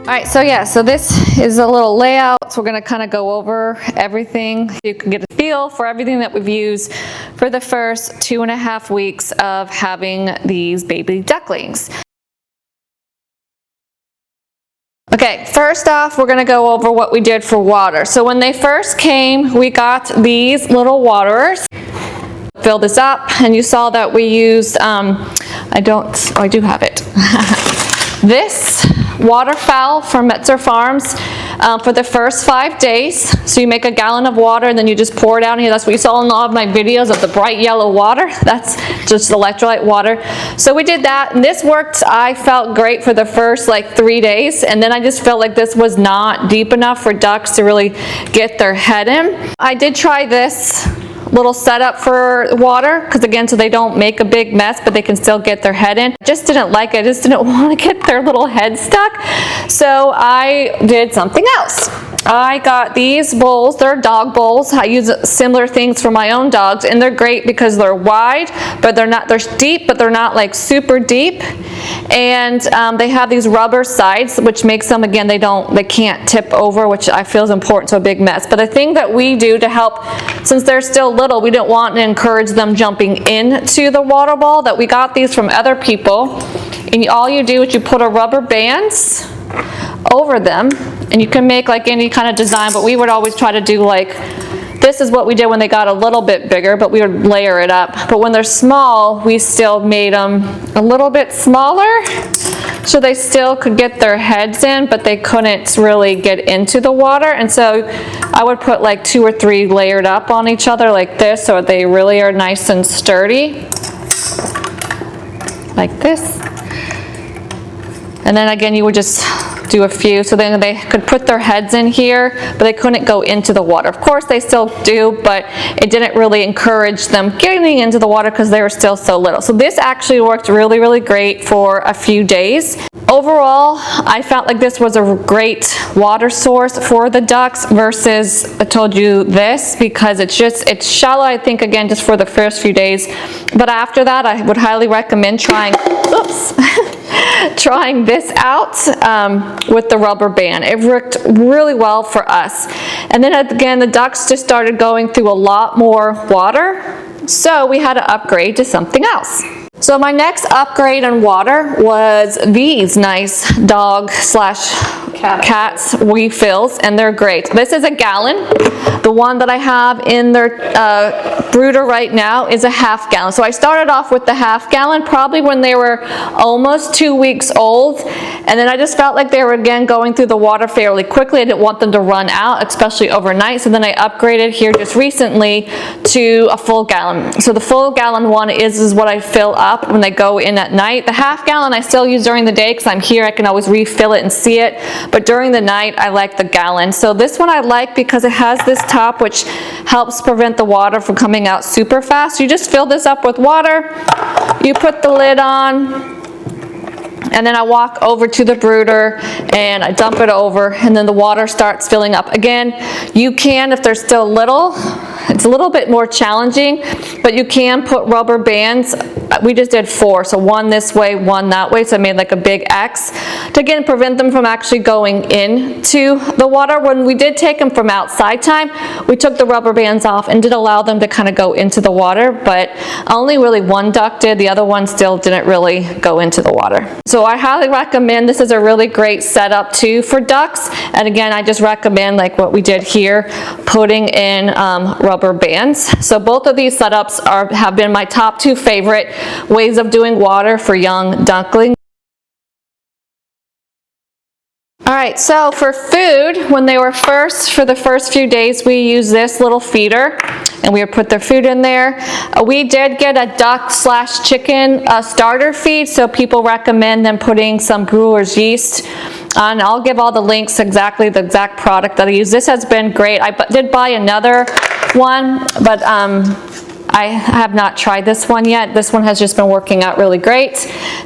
All right, so yeah, so this is a little layout. So we're gonna kind of go over everything. You can get a feel for everything that we've used for the first 2.5 weeks of having these baby ducklings. Okay, first off, we're gonna go over what we did for water. So when they first came, we got these little waterers. Fill this up, and you saw that we used, I do have it. This waterfowl from Metzer Farms for the first 5 days. So you make a gallon of water and then you just pour it out here. That's what you saw in all of my videos of the bright yellow water. That's just electrolyte water. So we did that, and this worked, I felt great for the first like 3 days, and then I just felt like this was not deep enough for ducks to really get their head in. I did try this little setup for water, because again, so they don't make a big mess, but they can still get their head in. Just didn't like it. I just didn't want to get their little head stuck. So I did something else. I got these bowls. They're dog bowls. I use similar things for my own dogs, and they're great because they're wide, but they're deep, but they're not like super deep. And they have these rubber sides, which makes them, again, they can't tip over, which I feel is important to a big mess. But the thing that we do to help, since they're still little, we don't want to encourage them jumping into the water ball, that we got these from other people. And all you do is you put a rubber bands over them, and you can make like any kind of design, but we would always try to do like, this is what we did when they got a little bit bigger, but we would layer it up. But when they're small, we still made them a little bit smaller, so they still could get their heads in, but they couldn't really get into the water. And so I would put like 2 or 3 layered up on each other like this, so they really are nice and sturdy, like this. And then again, you would just do a few, so then they could put their heads in here, but they couldn't go into the water. Of course, they still do, but it didn't really encourage them getting into the water because they were still so little. So this actually worked really, really great for a few days. Overall, I felt like this was a great water source for the ducks versus, I told you this, because it's shallow, I think, again, just for the first few days. But after that, I would highly recommend trying, trying this out with the rubber band. It worked really well for us. And then again, the ducks just started going through a lot more water, so we had to upgrade to something else. So my next upgrade on water was these nice dog / cats refills, and they're great. This is a gallon. The one that I have in their brooder right now is a ½ gallon. So I started off with the ½ gallon probably when they were almost 2 weeks old, and then I just felt like they were again going through the water fairly quickly. I didn't want them to run out, especially overnight, so then I upgraded here just recently to a full gallon. So the full gallon one is what I fill up when they go in at night. The ½ gallon I still use during the day because I'm here, I can always refill it and see it, but during the night I like the gallon. So this one I like because it has this top which helps prevent the water from coming out super fast. You just fill this up with water, you put the lid on, and then I walk over to the brooder and I dump it over, and then the water starts filling up. Again, you can, if they're still little, it's a little bit more challenging, but you can put rubber bands. We just did 4, so 1 this way, 1 that way, so I made like a big X to again prevent them from actually going into the water. When we did take them from outside time, we took the rubber bands off and did allow them to kind of go into the water, but only really 1 duck did. The other one still didn't really go into the water. So I highly recommend, this is a really great setup too for ducks. And again, I just recommend, like what we did here, putting in rubber bands. So both of these setups have been my top 2 favorite ways of doing water for young ducklings. All right, so for food, when they were for the first few days, we used this little feeder, and we would put their food in there. We did get a duck / chicken starter feed, so people recommend them putting some brewer's yeast. And I'll give all the links, the exact product that I use. This has been great. I did buy another one, but I have not tried this one yet. This one has just been working out really great.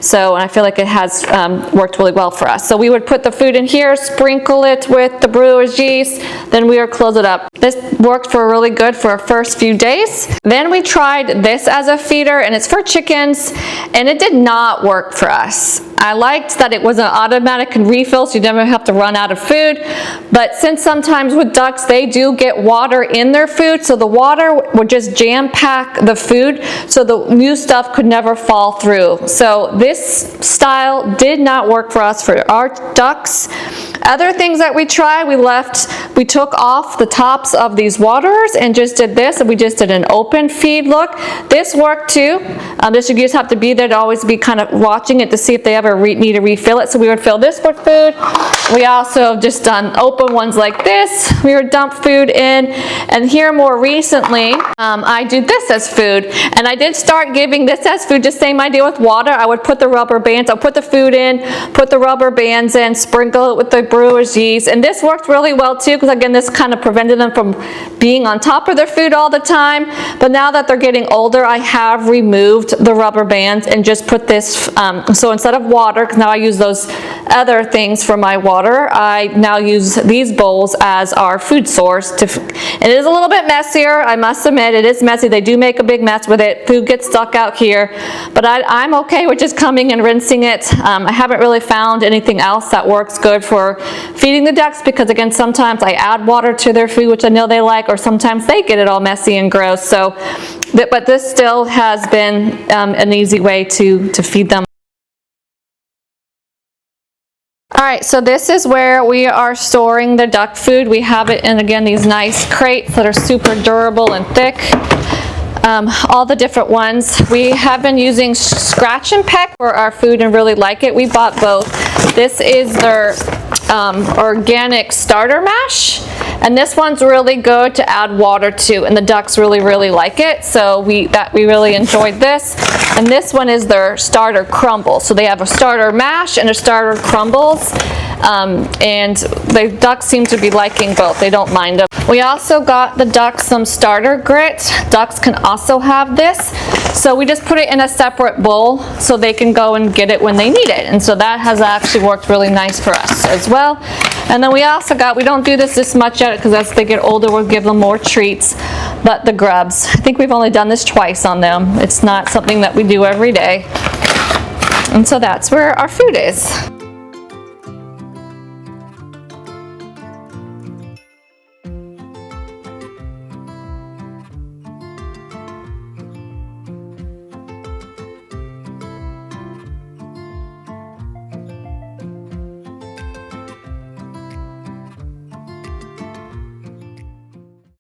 So, and I feel like it has worked really well for us. So we would put the food in here, sprinkle it with the brewer's yeast, then we would close it up. This worked really good for our first few days. Then we tried this as a feeder, and it's for chickens, and it did not work for us. I liked that it was an automatic refill, so you never have to run out of food. But since sometimes with ducks, they do get water in their food, so the water would just jam pack the food, so the new stuff could never fall through. So this style did not work for us for our ducks. Other things that we tried, we took off the tops of these waterers and just did this, and we just did an open feed look. This worked too. You just have to be there to always be kind of watching it to see if they ever need to refill it. So we would fill this with food. We also have just done open ones like this. We would dump food in. And here more recently, I do this as food. And I did start giving this as food, just same idea with water. I would put the rubber bands, I'll put the food in, put the rubber bands in, sprinkle it with the brewer's yeast. And this worked really well too, because again, this kind of prevented them from being on top of their food all the time. But now that they're getting older, I have removed the rubber bands and just put this, so instead of water, because now I use those other things for my water, I now use these bowls as our food source. It is a little bit messier, I must admit, it is messy. They do make a big mess with it. Food gets stuck out here, but I'm okay with just coming and rinsing it. I haven't really found anything else that works good for feeding the ducks, because again, sometimes I add water to their food, which I know they like, or sometimes they get it all messy and gross. So, but this still has been an easy way to feed them. All right, so this is where we are storing the duck food. We have it in, again, these nice crates that are super durable and thick. All the different ones. We have been using Scratch and Peck for our food and really like it. We bought both. This is their organic starter mash, and this one's really good to add water to, and the ducks really like it, so we really enjoyed this. And this one is their starter crumble, so they have a starter mash and a starter crumbles, and the ducks seem to be liking both. They don't mind them. We also got the ducks some starter grit. Ducks can also have this, so we just put it in a separate bowl so they can go and get it when they need it, and so that has actually worked really nice for us as well. And then we also got, we don't do this much yet because as they get older we'll give them more treats, but the grubs, I think we've only done this twice on them. It's not something that we do every day, and so that's where our food is.